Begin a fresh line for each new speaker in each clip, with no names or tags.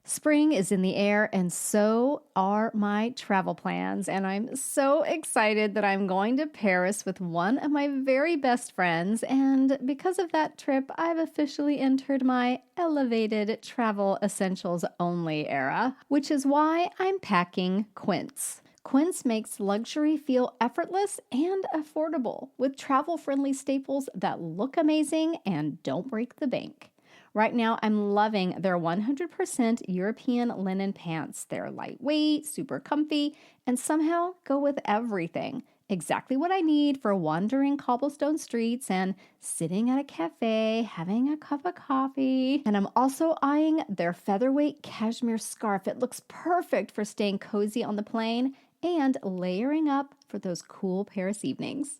Spring is in the air, and so are my travel plans. And I'm so excited that I'm going to Paris with one of my very best friends. And because of that trip, I've officially entered my elevated travel essentials only era, which is why I'm packing Quince. Quince makes luxury feel effortless and affordable with travel-friendly staples that look amazing and don't break the bank. Right now, I'm loving their 100% European linen pants. They're lightweight, super comfy, and somehow go with everything. Exactly what I need for wandering cobblestone streets and sitting at a cafe, having a cup of coffee. And I'm also eyeing their featherweight cashmere scarf. It looks perfect for staying cozy on the plane and layering up for those cool Paris evenings.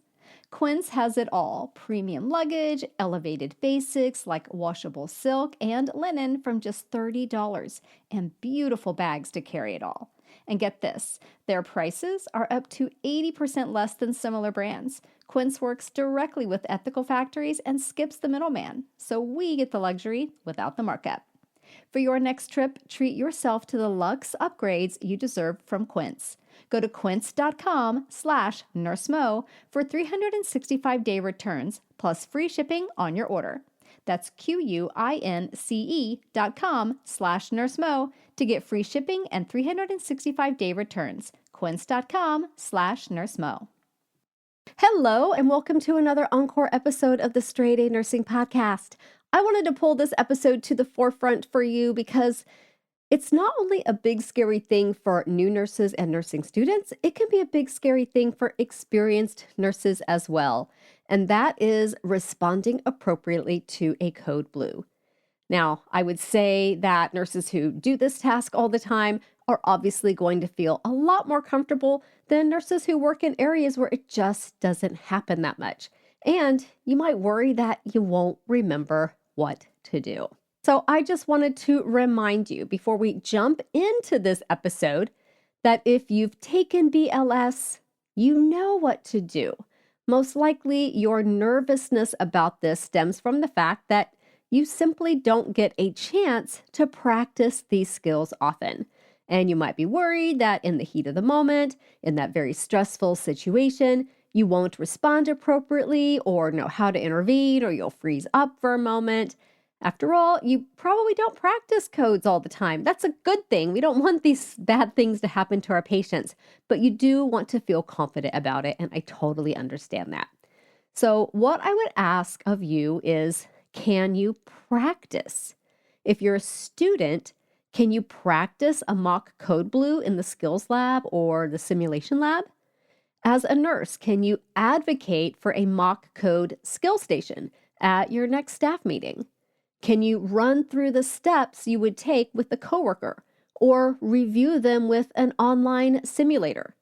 Quince has it all: premium luggage, elevated basics like washable silk and linen from just $30, and beautiful bags to carry it all. And get this, their prices are up to 80% less than similar brands. Quince works directly with ethical factories and skips the middleman, so we get the luxury without the markup. For your next trip, treat yourself to the luxe upgrades you deserve from Quince. Go to quince.com/nursemo for 365-day returns plus free shipping on your order. That's QUINCE.com/nursemo to get free shipping and 365-day returns. Quince.com/nursemo. Hello, and welcome to another Encore episode of the Straight A Nursing Podcast. I wanted to pull this episode to the forefront for you because it's not only a big, scary thing for new nurses and nursing students, it can be a big, scary thing for experienced nurses as well. And that is responding appropriately to a code blue. Now, I would say that nurses who do this task all the time are obviously going to feel a lot more comfortable than nurses who work in areas where it just doesn't happen that much. And you might worry that you won't remember what to do. So I just wanted to remind you before we jump into this episode that if you've taken BLS, you know what to do. Most likely your nervousness about this stems from the fact that you simply don't get a chance to practice these skills often. And you might be worried that in the heat of the moment, in that very stressful situation, you won't respond appropriately or know how to intervene, or you'll freeze up for a moment. After all, you probably don't practice codes all the time. That's a good thing. We don't want these bad things to happen to our patients, but you do want to feel confident about it, and I totally understand that. So what I would ask of you is, can you practice? If you're a student, can you practice a mock code blue in the skills lab or the simulation lab? As a nurse, can you advocate for a mock code skill station at your next staff meeting? Can you run through the steps you would take with a coworker or review them with an online simulator?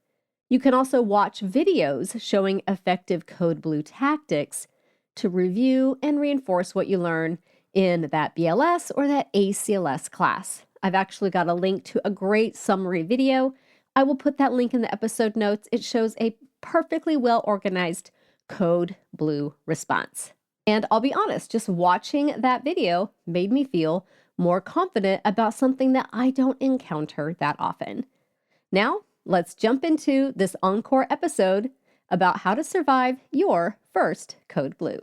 You can also watch videos showing effective code blue tactics to review and reinforce what you learn in that BLS or that ACLS class. I've actually got a link to a great summary video. I will put that link in the episode notes. It shows a perfectly well-organized code blue response. And I'll be honest, just watching that video made me feel more confident about something that I don't encounter that often. Now, let's jump into this Encore episode about how to survive your first code blue.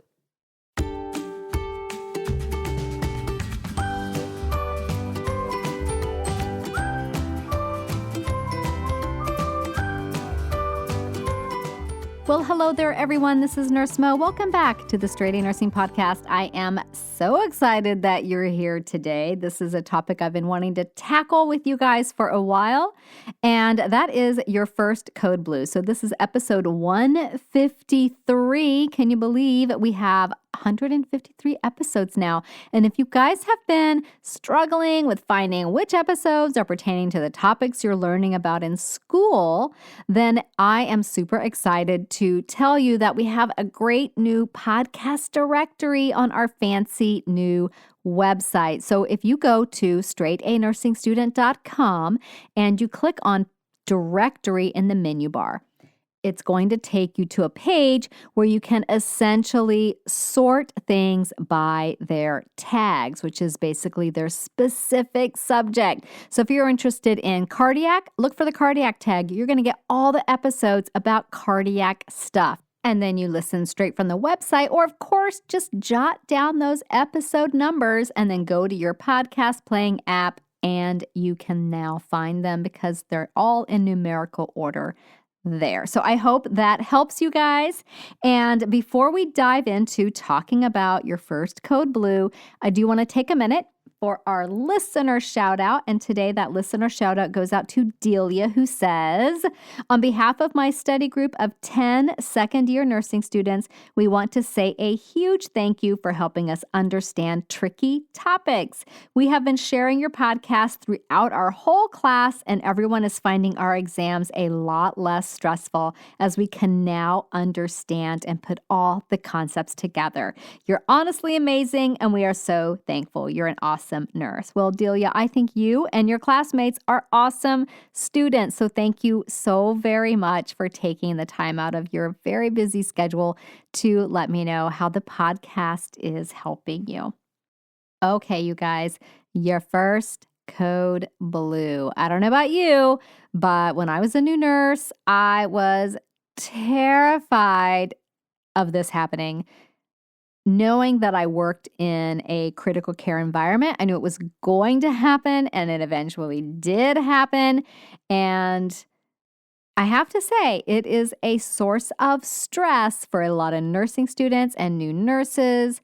Well, hello there, everyone. This is Nurse Mo. Welcome back to the Straight A Nursing Podcast. I am so excited that you're here today. This is a topic I've been wanting to tackle with you guys for a while, and that is your first code blue. So this is episode 153. Can you believe we have 153 episodes now? And if you guys have been struggling with finding which episodes are pertaining to the topics you're learning about in school, then I am super excited to tell you that we have a great new podcast directory on our fancy new website. So if you go to straightanursingstudent.com and you click on directory in the menu bar,
it's going to take you to a page where you can essentially sort things by their tags, which is basically their specific subject. So if you're interested in cardiac, look for the cardiac tag. You're going to get all the episodes about cardiac stuff. And then you listen straight from the website, or of course, just jot down those episode numbers and then go to your podcast playing app, and you can now find them because they're all in numerical order there. So I hope that helps you guys. And before we dive into talking about your first Code Blue, I do want to take a minute for our listener shout out. And today that listener shout out goes out to Delia, who says, on behalf of my study group of 10 second-year nursing students, we want to say a huge thank you for helping us understand tricky topics. We have been sharing your podcast throughout our whole class, and everyone is finding our exams a lot less stressful as we can now understand and put all the concepts together. You're honestly amazing, and we are so thankful. You're an awesome nurse. Well, Delia, I think you and your classmates are awesome students. So thank you so very much for taking the time out of your very busy schedule to let me know how the podcast is helping you. Okay, you guys, your first Code Blue. I don't know about you, but when I was a new nurse, I was terrified of this happening. Knowing that I worked in a critical care environment, I knew it was going to happen, and it eventually did happen. And I have to say, it is a source of stress for a lot of nursing students and new nurses,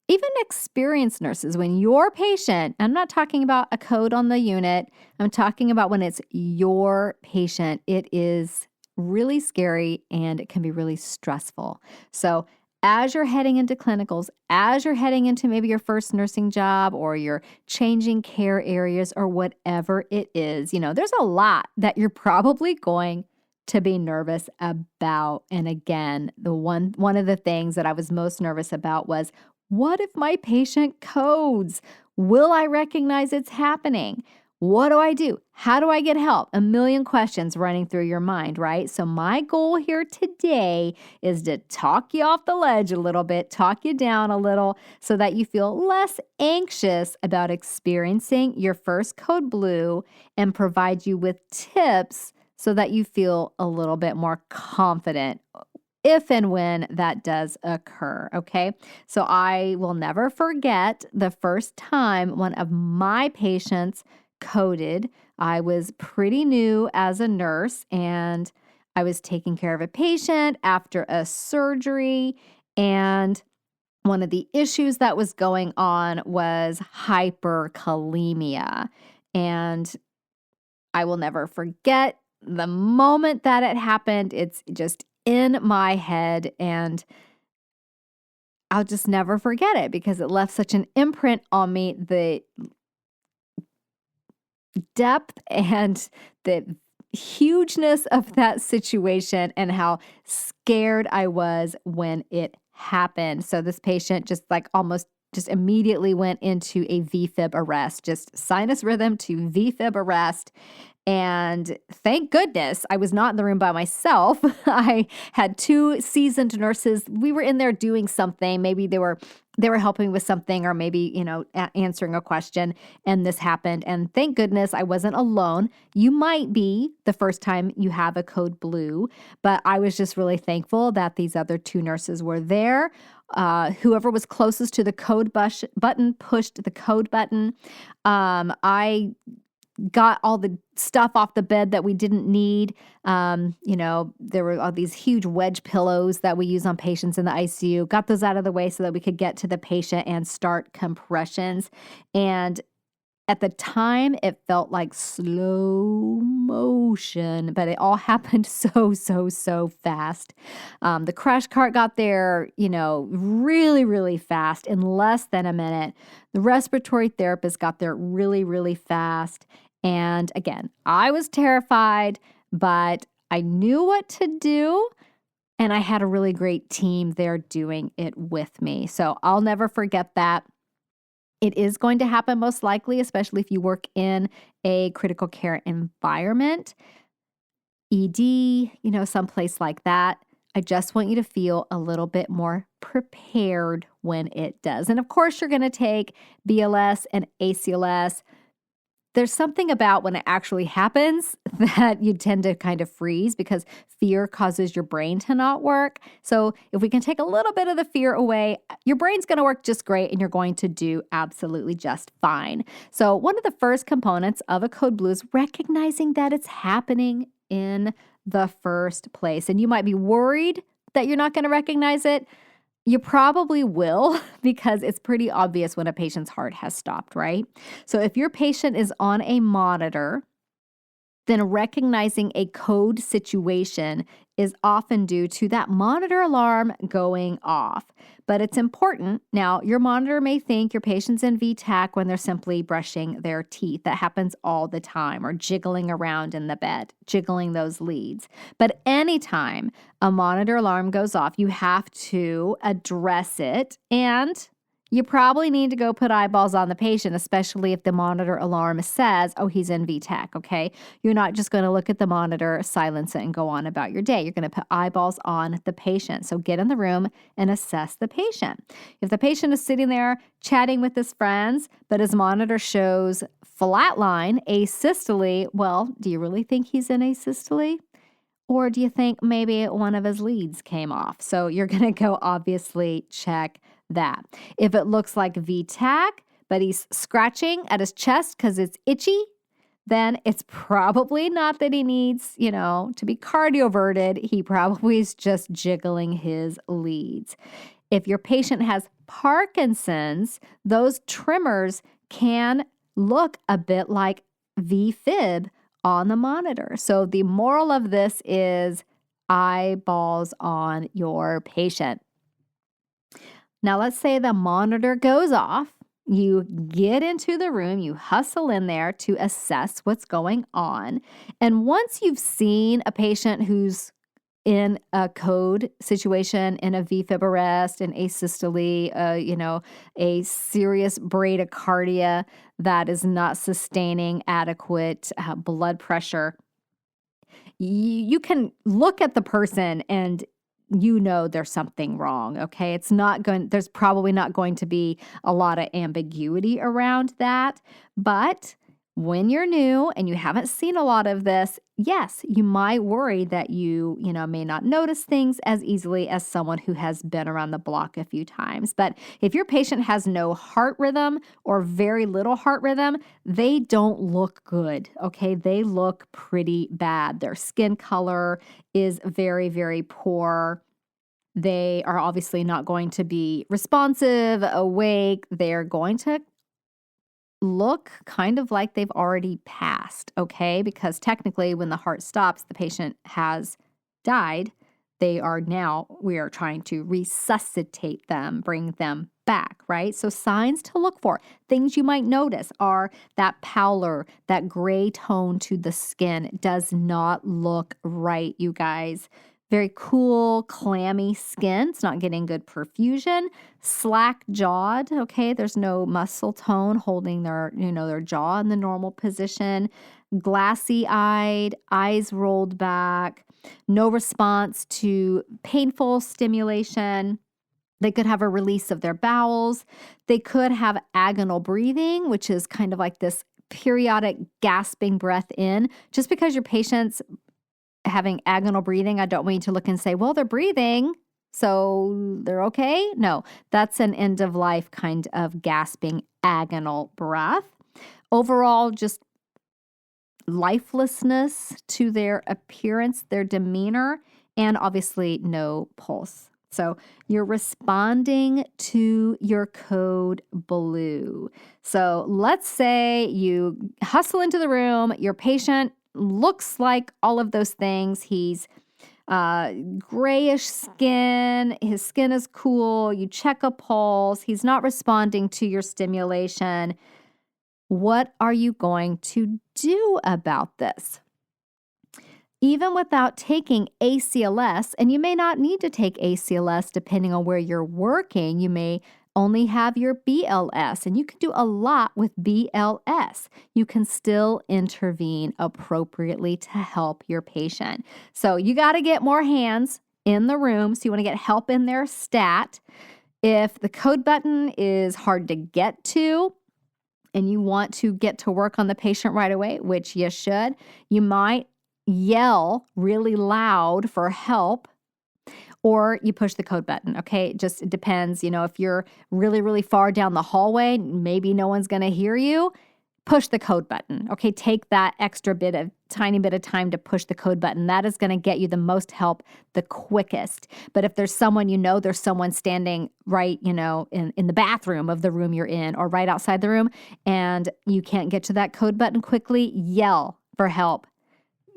even experienced nurses. When your patient, I'm not talking about a code on the unit, I'm talking about when it's your patient, it is really scary and it can be really stressful. So as you're heading into clinicals, as you're heading into maybe your first nursing job, or you're changing care areas, or whatever it is, there's a lot that you're probably going to be nervous about. And again, one of the things that I was most nervous about was, what if my patient codes? Will I recognize it's happening? What do I do? How do I get help? A million questions running through your mind, right? So my goal here today is to talk you off the ledge a little bit, talk you down a little so that you feel less anxious about experiencing your first Code Blue, and provide you with tips so that you feel a little bit more confident if and when that does occur, okay? So I will never forget the first time one of my patients coded. I was pretty new as a nurse, and I was taking care of a patient after a surgery, and one of the issues that was going on was hyperkalemia. And I will never forget the moment that it happened. It's just in my head, and I'll just never forget it because it left such an imprint on me. The depth and the hugeness of that situation, and how scared I was when it happened. So this patient just almost just immediately went into a VFib arrest, just sinus rhythm to VFib arrest. And thank goodness I was not in the room by myself. I had two seasoned nurses. We were in there doing something. Maybe they were helping with something, or maybe, answering a question, and this happened. And thank goodness I wasn't alone. You might be the first time you have a Code Blue, but I was just really thankful that these other two nurses were there. Whoever was closest to the code button pushed the code button. I got all the stuff off the bed that we didn't need. There were all these huge wedge pillows that we use on patients in the ICU. Got those out of the way so that we could get to the patient and start compressions. And at the time, it felt like slow motion, but it all happened so fast. The crash cart got there, really, really fast, in less than a minute. The respiratory therapist got there really fast. And again, I was terrified, but I knew what to do. And I had a really great team there doing it with me. So I'll never forget that. It is going to happen most likely, especially if you work in a critical care environment. ED, someplace like that. I just want you to feel a little bit more prepared when it does. And of course, you're going to take BLS and ACLS. There's something about when it actually happens that you tend to kind of freeze because fear causes your brain to not work. So if we can take a little bit of the fear away, your brain's going to work just great and you're going to do absolutely just fine. So one of the first components of a code blue is recognizing that it's happening in the first place. And you might be worried that you're not going to recognize it. You probably will because it's pretty obvious when a patient's heart has stopped, right? So if your patient is on a monitor, then recognizing a code situation is often due to that monitor alarm going off. But it's important. Now, your monitor may think your patient's in VTAC when they're simply brushing their teeth. That happens all the time, or jiggling around in the bed, jiggling those leads. But anytime a monitor alarm goes off, you have to address it, and you probably need to go put eyeballs on the patient, especially if the monitor alarm says, oh, he's in VTAC, okay? You're not just going to look at the monitor, silence it, and go on about your day. You're going to put eyeballs on the patient. So get in the room and assess the patient. If the patient is sitting there chatting with his friends, but his monitor shows flatline, asystole, well, do you really think he's in asystole? Or do you think maybe one of his leads came off? So you're going to go obviously check that. If it looks like VTAC, but he's scratching at his chest because it's itchy, then it's probably not that he needs, to be cardioverted. He probably is just jiggling his leads. If your patient has Parkinson's, those tremors can look a bit like VFib on the monitor. So the moral of this is eyeballs on your patient. Now, let's say the monitor goes off. You get into the room, you hustle in there to assess what's going on. And once you've seen a patient who's in a code situation, in a VFib arrest, an asystole, a serious bradycardia that is not sustaining adequate blood pressure, you can look at the person and there's something wrong, okay? There's probably not going to be a lot of ambiguity around that, but when you're new and you haven't seen a lot of this, yes, you might worry that you may not notice things as easily as someone who has been around the block a few times. But if your patient has no heart rhythm or very little heart rhythm, they don't look good, okay? They look pretty bad. Their skin color is very, very poor. They are obviously not going to be responsive, awake. They're going to look kind of like they've already passed, okay? Because technically when the heart stops, the patient has died. We are trying to resuscitate them, bring them back, right? So signs to look for, things you might notice are that pallor, that gray tone to the skin does not look right, you guys. Very cool, clammy skin. It's not getting good perfusion. Slack-jawed, okay? There's no muscle tone holding their jaw in the normal position. Glassy-eyed, eyes rolled back. No response to painful stimulation. They could have a release of their bowels. They could have agonal breathing, which is kind of like this periodic gasping breath in. Just because your patient's having agonal breathing, I don't want you to look and say, well, they're breathing, so they're okay. No, that's an end of life kind of gasping agonal breath. Overall, just lifelessness to their appearance, their demeanor, and obviously no pulse. So you're responding to your code blue. So let's say you hustle into the room, your patient looks like all of those things. He's grayish skin. His skin is cool. You check a pulse. He's not responding to your stimulation. What are you going to do about this? Even without taking ACLS, and you may not need to take ACLS depending on where you're working, you may only have your BLS, and you can do a lot with BLS. You can still intervene appropriately to help your patient. So you got to get more hands in the room. So you want to get help in there stat. If the code button is hard to get to, and you want to get to work on the patient right away, which you should, you might yell really loud for help, or you push the code button, okay? It depends. If you're really, really far down the hallway, maybe no one's going to hear you, push the code button, okay? Take that tiny bit of time to push the code button. That is going to get you the most help the quickest. But if there's someone standing right, in the bathroom of the room you're in, or right outside the room, and you can't get to that code button quickly, yell for help.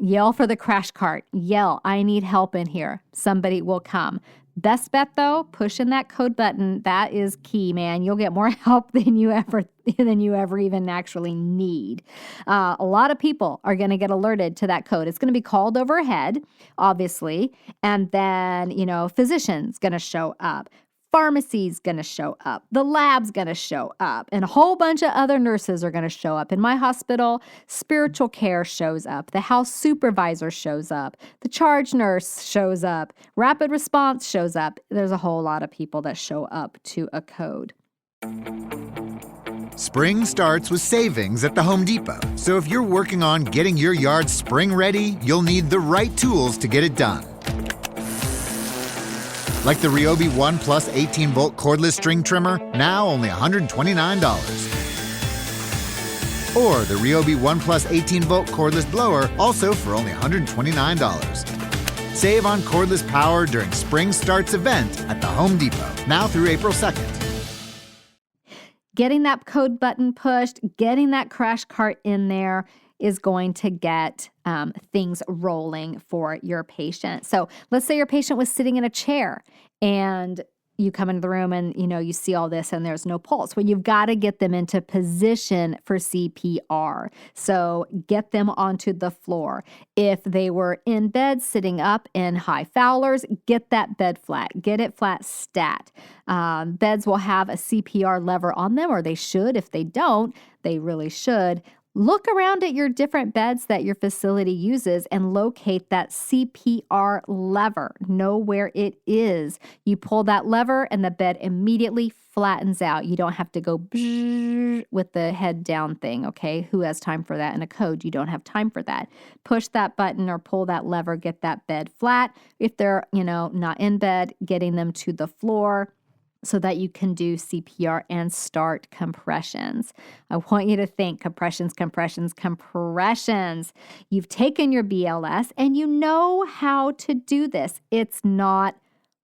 Yell for the crash cart. Yell, I need help in here. Somebody will come. Best bet though, pushing that code button, that is key, man. You'll get more help than you ever even actually need. A lot of people are going to get alerted to that code. It's going to be called overhead, obviously, and then, physician's going to show up. Pharmacy's going to show up. The lab's going to show up. And a whole bunch of other nurses are going to show up. In my hospital, spiritual care shows up. The house supervisor shows up. The charge nurse shows up. Rapid response shows up. There's a whole lot of people that show up to a code.
Spring starts with savings at the Home Depot. So if you're working on getting your yard spring ready, you'll need the right tools to get it done. Like the Ryobi One Plus 18-volt cordless string trimmer, now only $129. Or the Ryobi One Plus 18-volt cordless blower, also for only $129. Save on cordless power during Spring Starts event at the Home Depot, now through April 2nd.
Getting that code button pushed, getting that crash cart in there is going to get things rolling for your patient. So let's say your patient was sitting in a chair and you come into the room and, you see all this and there's no pulse. Well, you've got to get them into position for CPR. So get them onto the floor. If they were in bed sitting up in high Fowlers, get that bed flat. Get it flat stat. Beds will have a CPR lever on them, or they should. If they don't, they really should. Look around at your different beds that your facility uses and locate that CPR lever. Know where it is. You pull that lever and the bed immediately flattens out. You don't have to go with the head down thing, okay? Who has time for that in a code? You don't have time for that. Push that button or pull that lever, get that bed flat. If they're, not in bed, getting them to the floor so that you can do CPR and start compressions. I want you to think compressions. You've taken your BLS and you know how to do this. It's not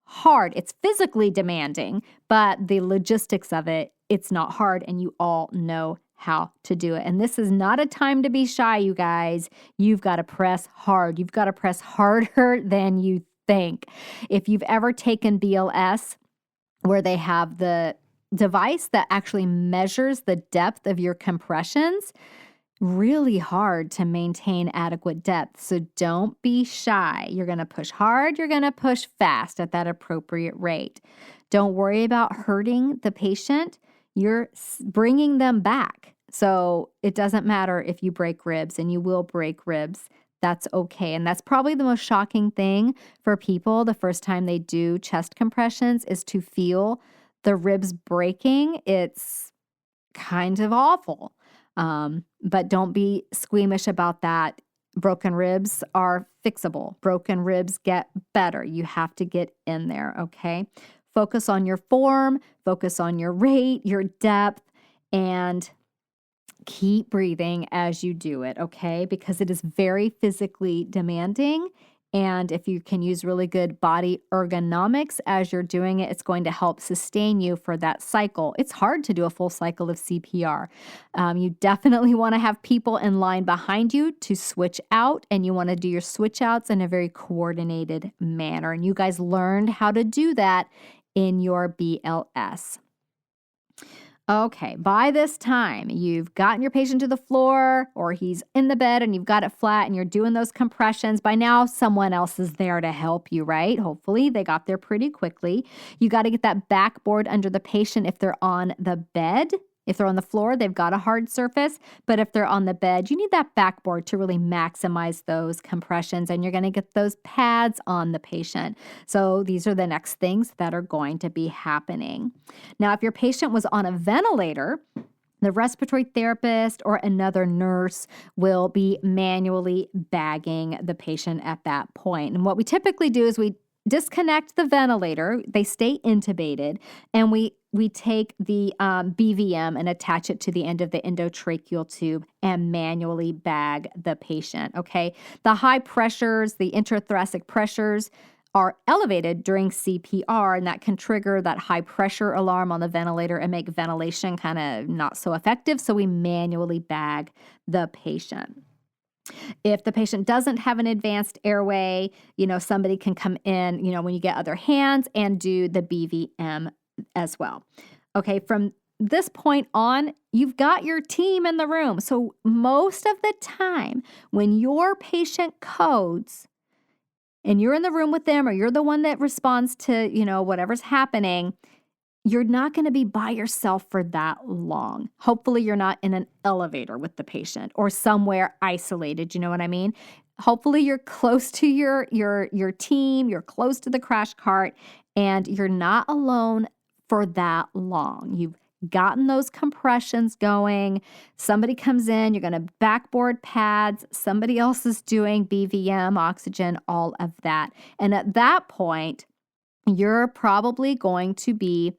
hard. It's physically demanding, but the logistics of it, it's not hard, and you all know how to do it. And this is not a time to be shy, you guys. You've got to press hard. You've got to press harder than you think. If you've ever taken BLS, where they have the device that actually measures the depth of your compressions, really hard to maintain adequate depth. So don't be shy. You're going to push hard. You're going to push fast at that appropriate rate. Don't worry about hurting the patient. You're bringing them back. So it doesn't matter if you break ribs, and you will break ribs. That's okay. And that's probably the most shocking thing for people the first time they do chest compressions, is to feel the ribs breaking. It's kind of awful. But don't be squeamish about that. Broken ribs are fixable. Broken ribs get better. You have to get in there, okay? Focus on your form, focus on your rate, your depth, and keep breathing as you do it, okay? Because it is very physically demanding. And if you can use really good body ergonomics as you're doing it, it's going to help sustain you for that cycle. It's hard to do a full cycle of CPR. You definitely want to have people in line behind you to switch out, and you want to do your switch outs in a very coordinated manner. And you guys learned how to do that in your BLS. Okay, by this time, you've gotten your patient to the floor or he's in the bed and you've got it flat and you're doing those compressions. By now, someone else is there to help you, right? Hopefully, they got there pretty quickly. You got to get that backboard under the patient if they're on the bed. If they're on the floor, they've got a hard surface. But if they're on the bed, you need that backboard to really maximize those compressions, and you're going to get those pads on the patient. So these are the next things that are going to be happening. Now, if your patient was on a ventilator, the respiratory therapist or another nurse will be manually bagging the patient at that point. And what we typically do is we disconnect the ventilator, they stay intubated, and we take the BVM and attach it to the end of the endotracheal tube and manually bag the patient, okay? The high pressures, the intrathoracic pressures are elevated during CPR, and that can trigger that high pressure alarm on the ventilator and make ventilation kind of not so effective, so we manually bag the patient. If the patient doesn't have an advanced airway, somebody can come in, when you get other hands and do the BVM as well. Okay, from this point on, you've got your team in the room. So most of the time when your patient codes and you're in the room with them or you're the one that responds to, whatever's happening, you're not going to be by yourself for that long. Hopefully you're not in an elevator with the patient or somewhere isolated. You know what I mean? Hopefully you're close to your team, you're close to the crash cart, and you're not alone for that long. You've gotten those compressions going. Somebody comes in, you're going to backboard pads, somebody else is doing BVM, oxygen, all of that. And at that point, you're probably going to be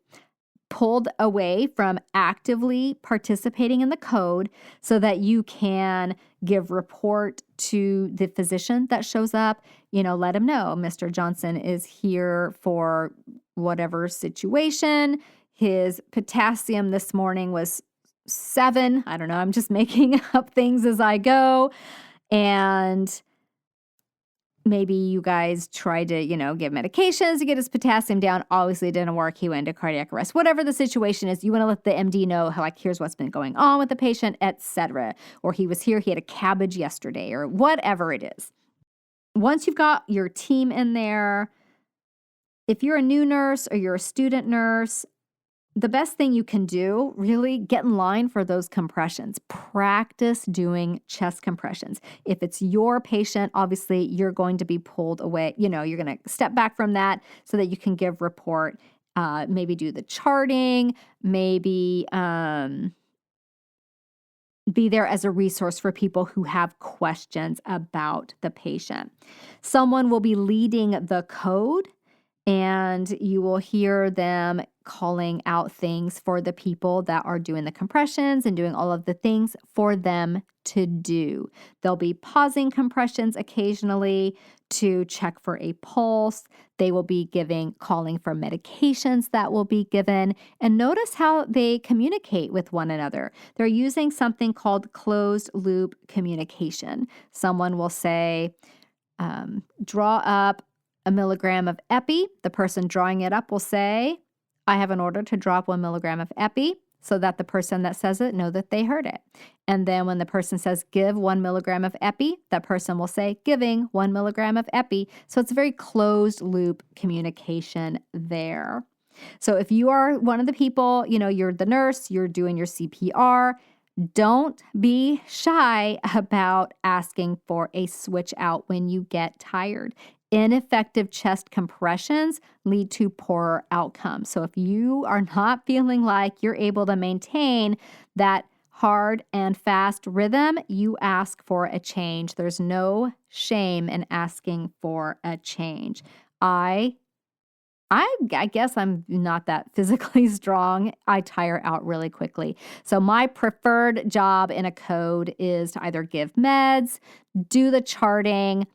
pulled away from actively participating in the code so that you can give report to the physician that shows up. Let him know Mr. Johnson is here for whatever situation. His potassium this morning was 7. I don't know. I'm just making up things as I go. And maybe you guys tried to, give medications to get his potassium down. Obviously, it didn't work. He went into cardiac arrest. Whatever the situation is, you want to let the MD know, here's what's been going on with the patient, etc. Or he was here, he had a cabbage yesterday, or whatever it is. Once you've got your team in there, if you're a new nurse or you're a student nurse, the best thing you can do, really get in line for those compressions. Practice doing chest compressions. If it's your patient, obviously you're going to be pulled away. You're going to step back from that so that you can give report, maybe do the charting, maybe be there as a resource for people who have questions about the patient. Someone will be leading the code, and you will hear them calling out things for the people that are doing the compressions and doing all of the things for them to do. They'll be pausing compressions occasionally to check for a pulse. They will be calling for medications that will be given. And notice how they communicate with one another. They're using something called closed loop communication. Someone will say, draw up a milligram of epi. The person drawing it up will say, I have an order to drop 1 milligram of epi, so that the person that says it know that they heard it. And then when the person says give 1 milligram of epi, that person will say giving 1 milligram of epi. So it's a very closed loop communication there. So if you are one of the people, you're the nurse, you're doing your CPR, don't be shy about asking for a switch out when you get tired. Ineffective chest compressions lead to poorer outcomes. So if you are not feeling like you're able to maintain that hard and fast rhythm, you ask for a change. There's no shame in asking for a change. I guess I'm not that physically strong. I tire out really quickly. So my preferred job in a code is to either give meds, do the charting.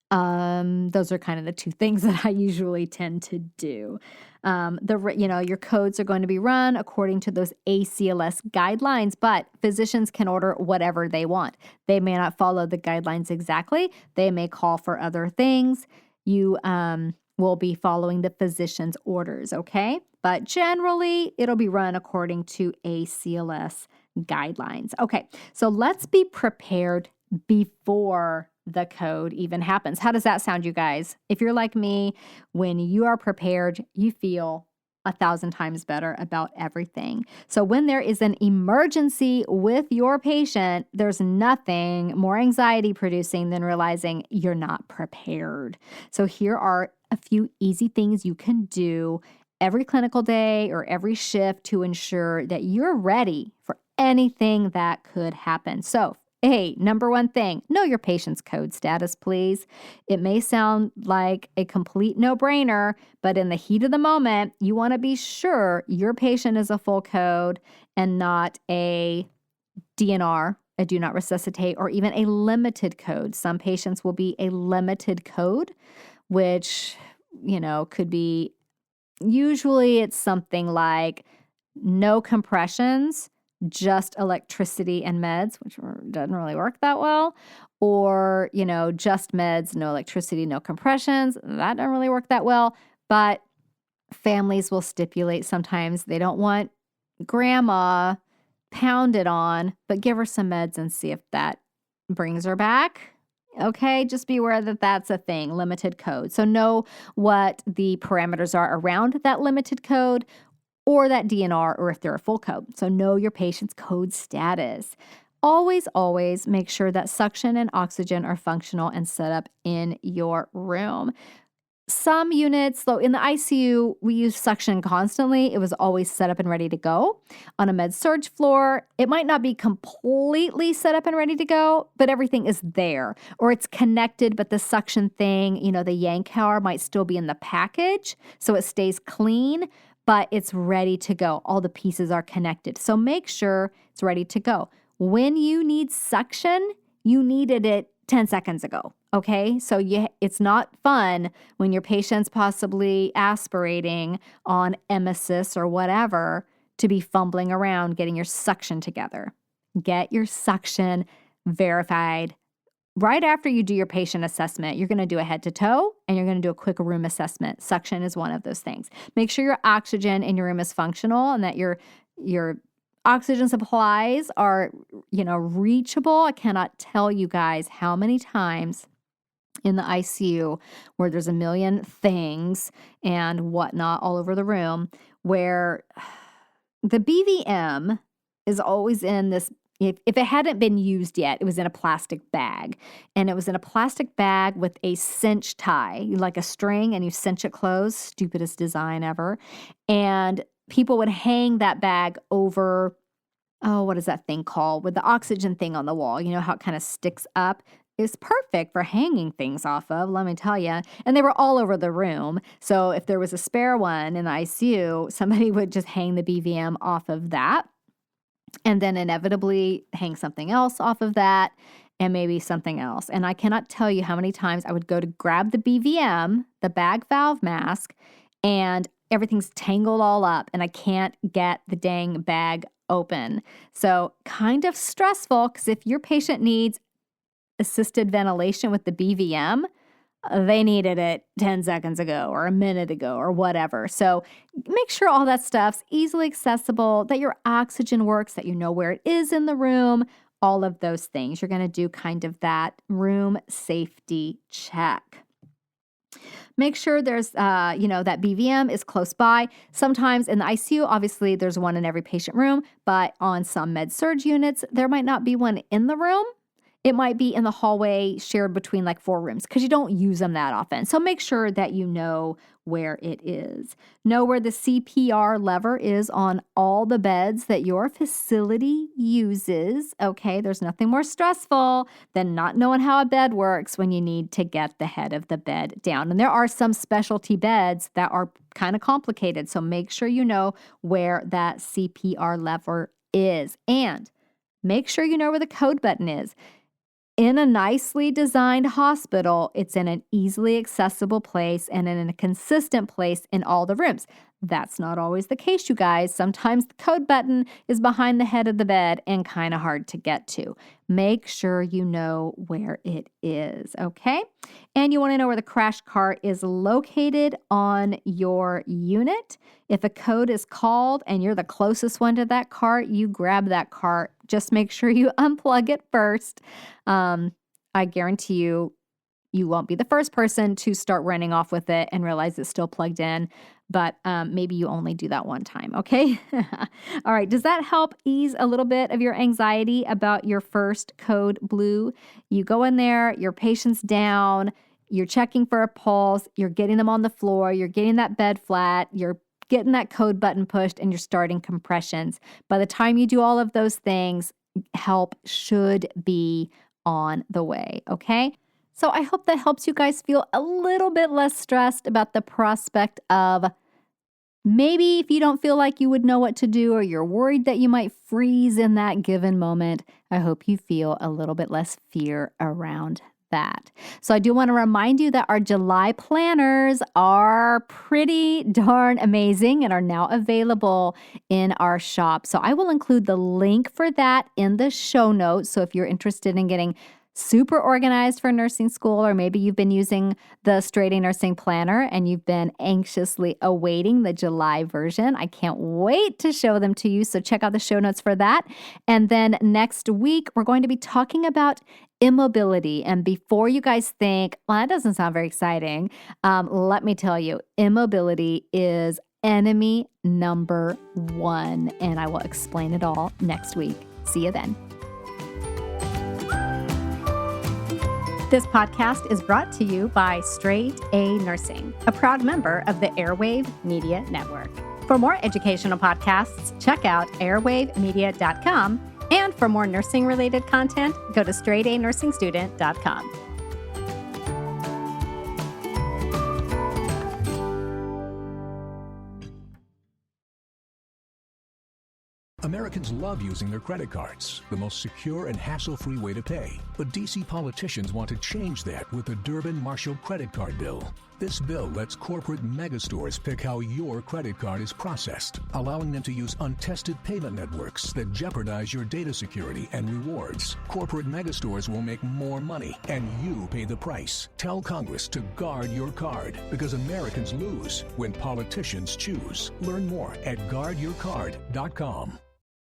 Those are kind of the two things that I usually tend to do. Your codes are going to be run according to those ACLS guidelines, but physicians can order whatever they want. They may not follow the guidelines exactly. They may call for other things. You will be following the physician's orders, okay? but generally it'll be run according to ACLS guidelines. Okay, so let's be prepared before the code even happens. How does that sound, you guys? If you're like me, when you are prepared, you feel 1,000 times better about everything. So when there is an emergency with your patient, there's nothing more anxiety producing than realizing you're not prepared. So here are a few easy things you can do every clinical day or every shift to ensure that you're ready for anything that could happen. So hey, number one thing, know your patient's code status, please. It may sound like a complete no-brainer, but in the heat of the moment, you want to be sure your patient is a full code and not a DNR, a do not resuscitate, or even a limited code. Some patients will be a limited code, which, could be, usually it's something like no compressions, just electricity and meds, which doesn't really work that well, or, just meds, no electricity, no compressions. That doesn't really work that well, but families will stipulate sometimes they don't want grandma pounded on, but give her some meds and see if that brings her back. Okay, just be aware that that's a thing, limited code. So know what the parameters are around that limited code or that DNR, or if they're a full code. So know your patient's code status. Always, always make sure that suction and oxygen are functional and set up in your room. Some units, though, in the ICU, we use suction constantly. It was always set up and ready to go. On a med surg floor, it might not be completely set up and ready to go, but everything is there. Or it's connected, but the suction thing, the ENCORE might still be in the package, so it stays clean, but it's ready to go. All the pieces are connected. So make sure it's ready to go. When you need suction, you needed it 10 seconds ago, okay? So it's not fun when your patient's possibly aspirating on emesis or whatever to be fumbling around getting your suction together. Get your suction verified. Right after you do your patient assessment, you're going to do a head to toe and you're going to do a quick room assessment. Suction is one of those things. Make sure your oxygen in your room is functional and that your oxygen supplies are, reachable. I cannot tell you guys how many times in the ICU where there's a million things and whatnot all over the room where the BVM is always in this. If it hadn't been used yet, it was in a plastic bag. And it was in a plastic bag with a cinch tie, like a string, and you cinch it closed. Stupidest design ever. And people would hang that bag over, what is that thing called? With the oxygen thing on the wall. You know how it kind of sticks up? It's perfect for hanging things off of, let me tell you. And they were all over the room. So if there was a spare one in the ICU, somebody would just hang the BVM off of that. And then inevitably hang something else off of that and maybe something else. And I cannot tell you how many times I would go to grab the BVM, the bag valve mask, and everything's tangled all up and I can't get the dang bag open. So kind of stressful because if your patient needs assisted ventilation with the BVM, they needed it 10 seconds ago or a minute ago or whatever. So make sure all that stuff's easily accessible, that your oxygen works, that you know where it is in the room, all of those things. You're going to do kind of that room safety check. Make sure there's, that BVM is close by. Sometimes in the ICU, obviously there's one in every patient room, but on some med surg units, there might not be one in the room. It might be in the hallway shared between like 4 rooms because you don't use them that often. So make sure that you know where it is. Know where the CPR lever is on all the beds that your facility uses. Okay, there's nothing more stressful than not knowing how a bed works when you need to get the head of the bed down. And there are some specialty beds that are kind of complicated. So make sure you know where that CPR lever is. And make sure you know where the code button is. In a nicely designed hospital, it's in an easily accessible place and in a consistent place in all the rooms. That's not always the case, you guys. Sometimes the code button is behind the head of the bed and kind of hard to get to. Make sure you know where it is, okay? And you want to know where the crash cart is located on your unit. If a code is called and you're the closest one to that cart, you grab that cart. Just make sure you unplug it first. I guarantee you won't be the first person to start running off with it and realize it's still plugged in, but maybe you only do that one time, okay? All right, does that help ease a little bit of your anxiety about your first code blue? You go in there, your patient's down, you're checking for a pulse, you're getting them on the floor, you're getting that bed flat, you're getting that code button pushed, and you're starting compressions. By the time you do all of those things, help should be on the way, okay? So I hope that helps you guys feel a little bit less stressed about the prospect of maybe if you don't feel like you would know what to do or you're worried that you might freeze in that given moment. I hope you feel a little bit less fear around that. So I do want to remind you that our July planners are pretty darn amazing and are now available in our shop. So I will include the link for that in the show notes. So if you're interested in getting super organized for nursing school, or maybe you've been using the Straight A Nursing Planner and you've been anxiously awaiting the July version, I can't wait to show them to you. So check out the show notes for that. And then next week, we're going to be talking about immobility. And before you guys think, well, that doesn't sound very exciting, let me tell you, immobility is enemy number one. And I will explain it all next week. See you then. This podcast is brought to you by Straight A Nursing, a proud member of the Airwave Media Network. For more educational podcasts, check out airwavemedia.com. And for more nursing-related content, go to straightanursingstudent.com.
Americans love using their credit cards, the most secure and hassle-free way to pay. But D.C. politicians want to change that with the Durbin-Marshall credit card bill. This bill lets corporate megastores pick how your credit card is processed, allowing them to use untested payment networks that jeopardize your data security and rewards. Corporate megastores will make more money, and you pay the price. Tell Congress to guard your card, because Americans lose when politicians choose. Learn more at guardyourcard.com.